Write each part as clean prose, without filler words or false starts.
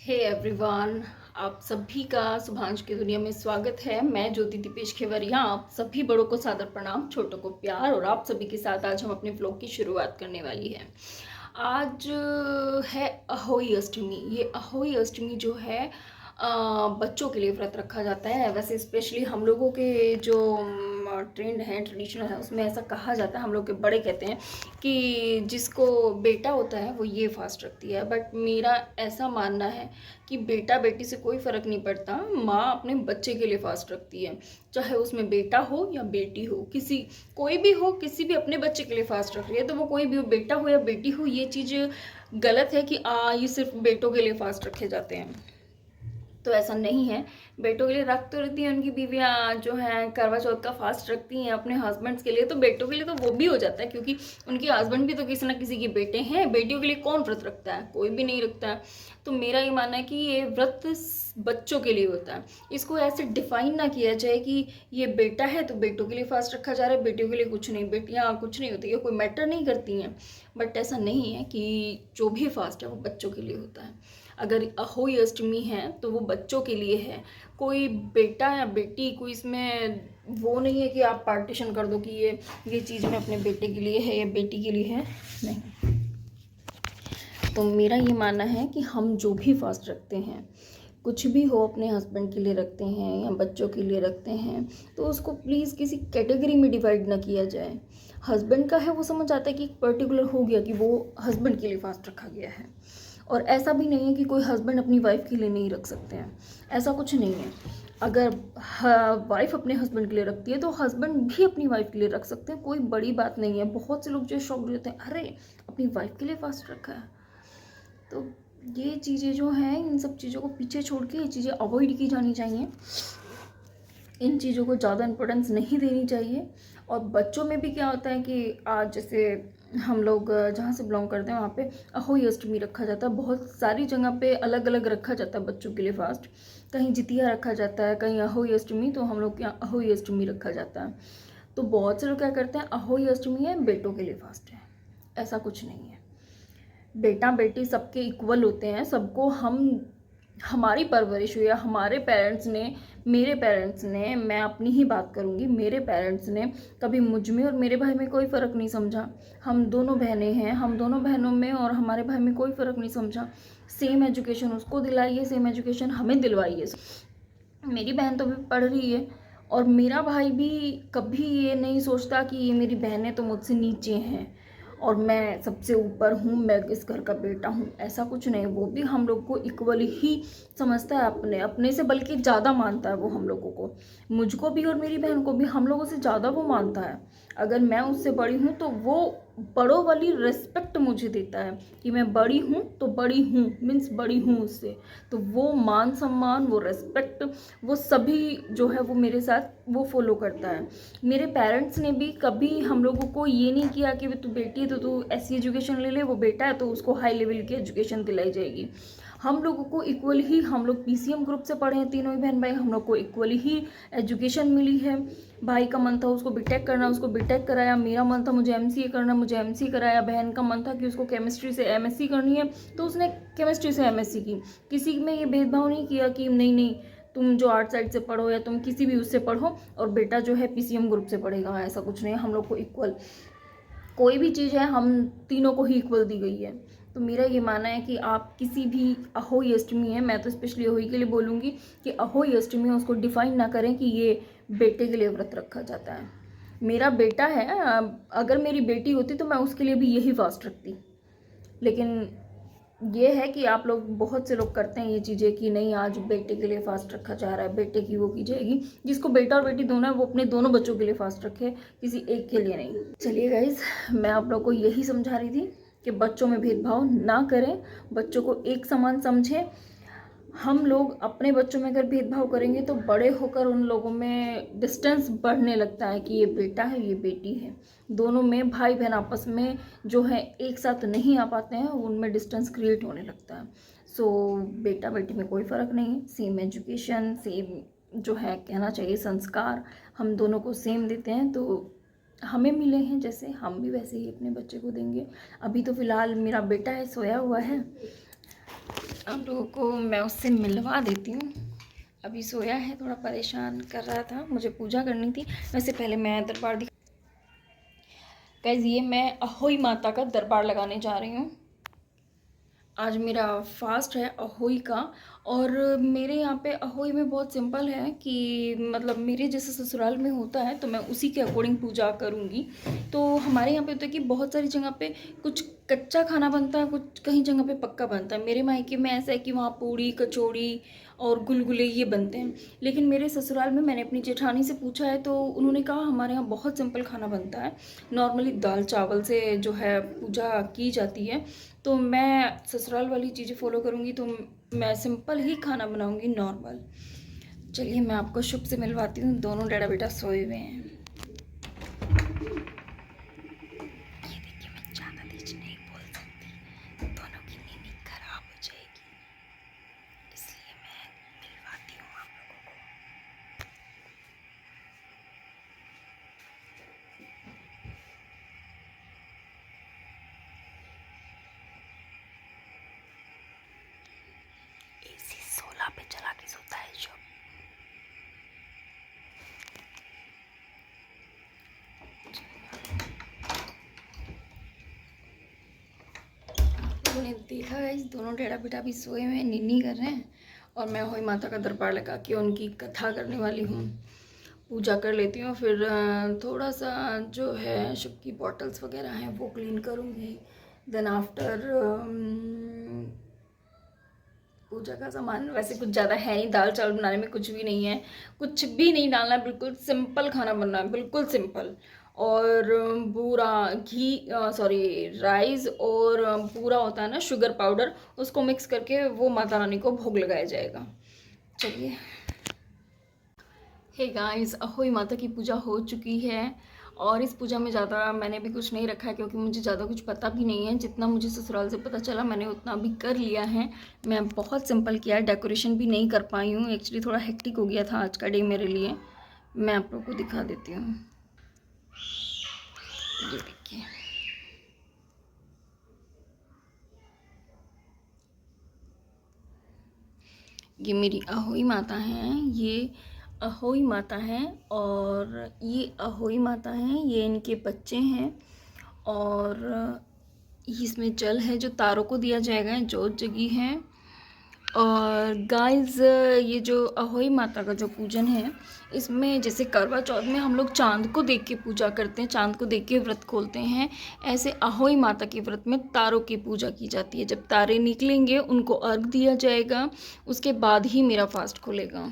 Hey everyone, आप सभी का सुभांश की दुनिया में स्वागत है। मैं ज्योति दीपेश खेवरिया आप सभी बड़ों को सादर प्रणाम, छोटों को प्यार। और आप सभी के साथ आज हम अपने व्लॉग की शुरुआत करने वाली है। आज है अहोई अष्टमी। ये अहोई अष्टमी जो है बच्चों के लिए व्रत रखा जाता है। वैसे स्पेशली हम लोगों के जो ट्रेंड है, ट्रेडिशनल है, उसमें ऐसा कहा जाता है, हम लोग के बड़े कहते हैं कि जिसको बेटा होता है वो ये फास्ट रखती है। बट मेरा ऐसा मानना है कि बेटा बेटी से कोई फ़र्क नहीं पड़ता, माँ अपने बच्चे के लिए फास्ट रखती है। चाहे उसमें बेटा हो या बेटी हो, कोई भी हो, किसी भी अपने बच्चे के लिए फास्ट रख रही है, तो वो कोई भी हो, बेटा हो या बेटी हो, ये चीज़ गलत है कि ये सिर्फ बेटों के लिए फास्ट रखे जाते हैं। तो ऐसा नहीं है। बेटों के लिए रख तो रहती हैं, उनकी बीवियाँ जो हैं करवा चौथ का फास्ट रखती हैं अपने हस्बैंड्स के लिए, तो बेटों के लिए तो वो भी हो जाता है, क्योंकि उनके हस्बैंड भी तो किसी ना किसी के बेटे हैं। बेटियों के लिए कौन व्रत रखता है? कोई भी नहीं रखता है। तो मेरा ये मानना है कि ये व्रत बच्चों के लिए होता है। इसको ऐसे डिफाइन ना किया जाए कि ये बेटा है तो बेटों के लिए फास्ट रखा जा रहा है, बेटियों के लिए कुछ नहीं, बेटियाँ कुछ नहीं होती है, कोई मैटर नहीं करती हैं। बट ऐसा नहीं है कि जो भी फास्ट है वो बच्चों के लिए होता है। अगर अहोई अष्टमी है तो वो बच्चों के लिए है। कोई बेटा या बेटी, कोई इसमें वो नहीं है कि आप पार्टीशन कर दो कि ये चीज़ में अपने बेटे के लिए है या बेटी के लिए है, नहीं। तो मेरा ये मानना है कि हम जो भी फास्ट रखते हैं, कुछ भी हो, अपने हस्बैंड के लिए रखते हैं या बच्चों के लिए रखते हैं, तो उसको प्लीज़ किसी कैटेगरी में डिवाइड ना किया जाए। हस्बैंड का है वो समझ आता है कि पर्टिकुलर हो गया कि वो हस्बैंड के लिए फास्ट रखा गया है। और ऐसा भी नहीं है कि कोई हस्बैंड अपनी वाइफ के लिए नहीं रख सकते हैं, ऐसा कुछ नहीं है। अगर वाइफ अपने हस्बैंड के लिए रखती है तो हस्बैंड भी अपनी वाइफ के लिए रख सकते हैं, कोई बड़ी बात नहीं है। बहुत से लोग जो शॉक होते हैं, अरे अपनी वाइफ के लिए फास्ट रखा है। तो ये चीज़ें जो हैं, इन सब चीज़ों को पीछे छोड़ के ये चीज़ें अवॉइड की जानी चाहिए। इन चीज़ों को ज़्यादा इम्पोर्टेंस नहीं देनी चाहिए। और बच्चों में भी क्या होता है कि आज जैसे हम लोग जहाँ से बिलोंग करते हैं वहाँ पे अहोई अष्टमी रखा जाता है। बहुत सारी जगह पे अलग अलग रखा जाता है बच्चों के लिए फास्ट। कहीं जितिया रखा जाता है, कहीं अहोई अष्टमी, तो हम लोग के यहाँ अहोई अष्टमी रखा जाता है। तो बहुत से लोग क्या करते हैं, अहोई अष्टमी है बेटों के लिए फास्ट है। ऐसा कुछ नहीं है। बेटा बेटी सबके इक्वल होते हैं। सबको हमारी परवरिश हुई है, हमारे पेरेंट्स ने, मेरे पेरेंट्स ने, मैं अपनी ही बात करूँगी, मेरे पेरेंट्स ने कभी मुझ में और मेरे भाई में कोई फ़र्क नहीं समझा। हम दोनों बहनें हैं, हम दोनों बहनों में और हमारे भाई में कोई फ़र्क नहीं समझा। सेम एजुकेशन उसको दिलाई है, सेम एजुकेशन हमें दिलवाई है। मेरी बहन तो अभी पढ़ रही है और मेरा भाई भी कभी ये नहीं सोचता कि ये मेरी बहनें तो मुझसे नीचे हैं और मैं सबसे ऊपर हूँ, मैं इस घर का बेटा हूँ। ऐसा कुछ नहीं। वो भी हम लोग को इक्वली ही समझता है, अपने अपने से बल्कि ज़्यादा मानता है वो हम लोगों को। मुझको भी और मेरी बहन को भी हम लोगों से ज़्यादा वो मानता है। अगर मैं उससे बड़ी हूँ तो वो बड़ों वाली रिस्पेक्ट मुझे देता है कि मैं बड़ी हूँ तो बड़ी हूँ मीन्स बड़ी हूँ उससे। तो वो मान सम्मान, वो रिस्पेक्ट, वो सभी जो है वो मेरे साथ वो फॉलो करता है। मेरे पेरेंट्स ने भी कभी हम लोगों को ये नहीं किया कि तू बेटी है तो तू ऐसी एजुकेशन ले ले, वो बेटा है तो उसको हाई लेवल की एजुकेशन दिलाई जाएगी। हम लोगों को इक्वल ही, हम लोग पीसीएम ग्रुप से पढ़े हैं तीनों ही बहन भाई, हम लोग को इक्वली ही एजुकेशन मिली है। भाई का मन था उसको बीटेक करना, उसको बीटेक कराया। मेरा मन था मुझे एमसीए करना, मुझे एमसीए कराया। बहन का मन था कि उसको केमिस्ट्री से एमएससी करनी है तो उसने केमिस्ट्री से एमएससी की। किसी में ये भेदभाव नहीं किया कि नहीं नहीं तुम जो आर्ट साइड से पढ़ो या तुम किसी भी उससे पढ़ो और बेटा जो है पीसीएम ग्रुप से पढ़ेगा, ऐसा कुछ नहीं है। हम लोग को इक्वल कोई भी चीज़ है, हम तीनों को ही इक्वल दी गई है। तो मेरा ये मानना है कि आप किसी भी अहोई अष्टमी है, मैं तो स्पेशली अहोई के लिए बोलूँगी कि अहोई अष्टमी है, उसको डिफाइन ना करें कि ये बेटे के लिए व्रत रखा जाता है। मेरा बेटा है, अगर मेरी बेटी होती तो मैं उसके लिए भी यही फास्ट रखती। लेकिन ये है कि आप लोग, बहुत से लोग करते हैं ये चीज़ें कि नहीं आज बेटे के लिए फास्ट रखा जा रहा है, बेटे की वो की जाएगी। जिसको बेटा और बेटी दोनों है वो अपने दोनों बच्चों के लिए फास्ट रखे, किसी एक के लिए नहीं। चलिए गाइज, मैं आप लोग को यही समझा रही थी कि बच्चों में भेदभाव ना करें, बच्चों को एक समान समझें। हम लोग अपने बच्चों में अगर भेदभाव करेंगे तो बड़े होकर उन लोगों में डिस्टेंस बढ़ने लगता है कि ये बेटा है ये बेटी है। दोनों में भाई बहन आपस में जो है एक साथ नहीं आ पाते हैं, उनमें डिस्टेंस क्रिएट होने लगता है। सो बेटा बेटी में कोई फ़र्क नहीं है, सेम एजुकेशन, सेम जो है कहना चाहिए संस्कार हम दोनों को सेम देते हैं। तो हमें मिले हैं जैसे, हम भी वैसे ही अपने बच्चे को देंगे। अभी तो फ़िलहाल मेरा बेटा है, सोया हुआ है। आप लोगों को मैं उससे मिलवा देती हूँ। अभी सोया है, थोड़ा परेशान कर रहा था, मुझे पूजा करनी थी। वैसे पहले मैं दरबार गाइस, ये मैं अहोई माता का दरबार लगाने जा रही हूँ। आज मेरा फास्ट है अहोई का। और मेरे यहाँ पे अहोई में बहुत सिंपल है कि मतलब मेरे जैसे ससुराल में होता है तो मैं उसी के अकॉर्डिंग पूजा करूँगी। तो हमारे यहाँ पे होता है कि बहुत सारी जगह पे कुछ कच्चा खाना बनता है, कुछ कहीं जगह पे पक्का बनता है। मेरे मायके में ऐसा है कि वहाँ पूड़ी कचौड़ी और गुलगुले ये बनते हैं। लेकिन मेरे ससुराल में मैंने अपनी जेठानी से पूछा है तो उन्होंने कहा हमारे यहाँ बहुत सिंपल खाना बनता है, नॉर्मली दाल चावल से जो है पूजा की जाती है। तो मैं ससुराल वाली चीज़ें फॉलो करूँगी, तो मैं सिंपल ही खाना बनाऊँगी, नॉर्मल। चलिए मैं आपको शुभ से मिलवाती हूँ। दोनों डैडा बेटा सोए हुए हैं। ये देखिए, मैं ज़्यादा तेज नहीं बोल सकती, दोनों की नींद खराब हो जाएगी, इसलिए मैं मिलवाती हूँ आप लोगों को। एसी 16 पे चला के सोता है शुभ। मैंने देखा है, इस दोनों टेढ़ा बेटा भी सोए हुए हैं, निन्नी कर रहे हैं, और मैं होई माता का दरबार लगा के उनकी कथा करने वाली हूँ। पूजा कर लेती हूँ, फिर थोड़ा सा जो है शुभ की बॉटल्स वगैरह हैं वो क्लीन करूँगी। देन आफ्टर पूजा का सामान वैसे कुछ ज़्यादा है नहीं, दाल चावल बनाने में कुछ भी नहीं है, कुछ भी नहीं डालना है, बिल्कुल सिंपल खाना बनना है, बिल्कुल सिंपल। और बूरा घी, सॉरी राइस, और बूरा होता है ना शुगर पाउडर, उसको मिक्स करके वो माता रानी को भोग लगाया जाएगा। चलिए, हे गाइस, अहोई माता की पूजा हो चुकी है। और इस पूजा में ज़्यादा मैंने भी कुछ नहीं रखा है क्योंकि मुझे ज़्यादा कुछ पता भी नहीं है। जितना मुझे ससुराल से पता चला मैंने उतना भी कर लिया है। मैं बहुत सिंपल किया है, डेकोरेशन भी नहीं कर पाई हूँ, एक्चुअली थोड़ा हेक्टिक हो गया था आज का डे मेरे लिए। मैं आप लोगों को दिखा देती हूँ, ये देखिए। ये मेरी अहोई माता हैं, ये अहोई माता हैं, और ये अहोई माता हैं, ये इनके बच्चे हैं। और इसमें जल है जो तारों को दिया जाएगा, जोत जगी है। और गाइस, ये जो अहोई माता का जो पूजन है, इसमें जैसे करवा चौथ में हम लोग चांद को देख के पूजा करते हैं, चांद को देख के व्रत खोलते हैं, ऐसे अहोई माता के व्रत में तारों की पूजा की जाती है। जब तारे निकलेंगे उनको अर्घ दिया जाएगा, उसके बाद ही मेरा फास्ट खुलेगा।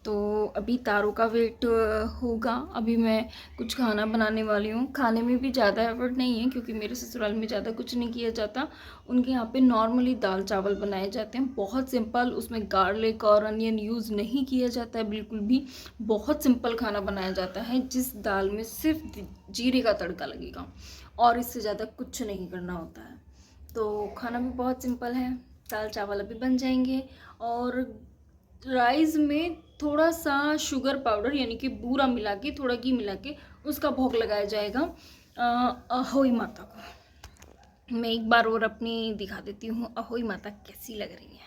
तो अभी तारों का वेट होगा। अभी मैं कुछ खाना बनाने वाली हूँ। खाने में भी ज़्यादा एफर्ट नहीं है क्योंकि मेरे ससुराल में ज़्यादा कुछ नहीं किया जाता। उनके यहाँ पे नॉर्मली दाल चावल बनाए जाते हैं, बहुत सिंपल, उसमें गार्लिक और अनियन यूज़ नहीं किया जाता है बिल्कुल भी। बहुत सिंपल खाना बनाया जाता है जिस दाल में सिर्फ जीरे का तड़का लगेगा और इससे ज़्यादा कुछ नहीं करना होता है। तो खाना भी बहुत सिंपल है, दाल चावल अभी बन जाएंगे। और राइस में थोड़ा सा शुगर पाउडर यानी कि बूरा मिला के, थोड़ा घी मिला के उसका भोग लगाया जाएगा अहोई माता को। मैं एक बार और अपनी दिखा देती हूँ अहोई माता कैसी लग रही है।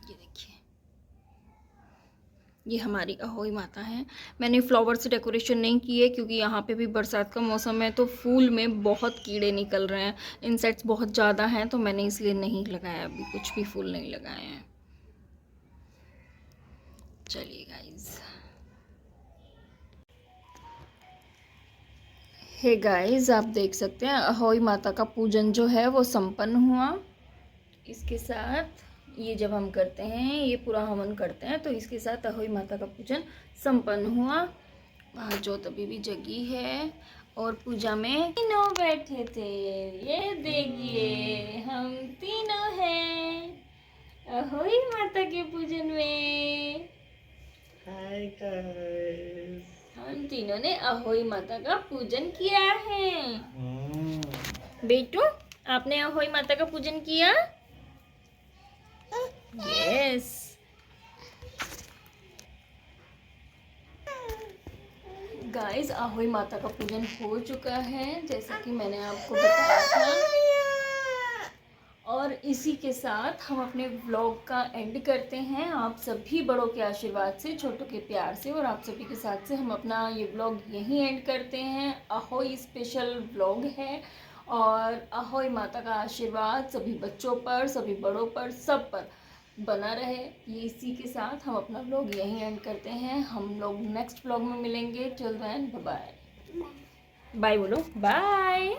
ये देखिए, ये हमारी अहोई माता है। मैंने फ्लावर से डेकोरेशन नहीं की है क्योंकि यहाँ पे भी बरसात का मौसम है तो फूल में बहुत कीड़े निकल रहे हैं, इंसेक्ट्स बहुत ज़्यादा हैं, तो मैंने इसलिए नहीं लगाया, अभी कुछ भी फूल नहीं लगाए हैं। चलिए गाइज, हे गाइस, आप देख सकते हैं अहोई माता का पूजन जो है वो संपन्न हुआ। इसके साथ ये जब हम करते हैं, ये पूरा हवन करते हैं, तो इसके साथ अहोई माता का पूजन संपन्न हुआ। वहाँ जोत अभी भी जगी है और पूजा में तीनों बैठे थे। ये देखिए, हम तीनों हैं अहोई माता के पूजन में। हाय गाइस, हम तीनों ने अहोई माता का पूजन किया है। बेटू, आपने अहोई माता का पूजन किया? यस। गाइस, अहोई माता का पूजन हो चुका है जैसा कि मैंने आपको बताया था। और इसी के साथ हम अपने व्लॉग का एंड करते हैं। आप सभी बड़ों के आशीर्वाद से, छोटों के प्यार से और आप सभी के साथ से हम अपना ये व्लॉग यहीं एंड करते हैं। अहोई स्पेशल व्लॉग है और अहोई माता का आशीर्वाद सभी बच्चों पर, सभी बड़ों पर, सब पर बना रहे। ये इसी के साथ हम अपना व्लॉग यहीं एंड करते हैं। हम लोग नेक्स्ट व्लॉग में मिलेंगे। Till then bye bye. Bye बोलो, बाय।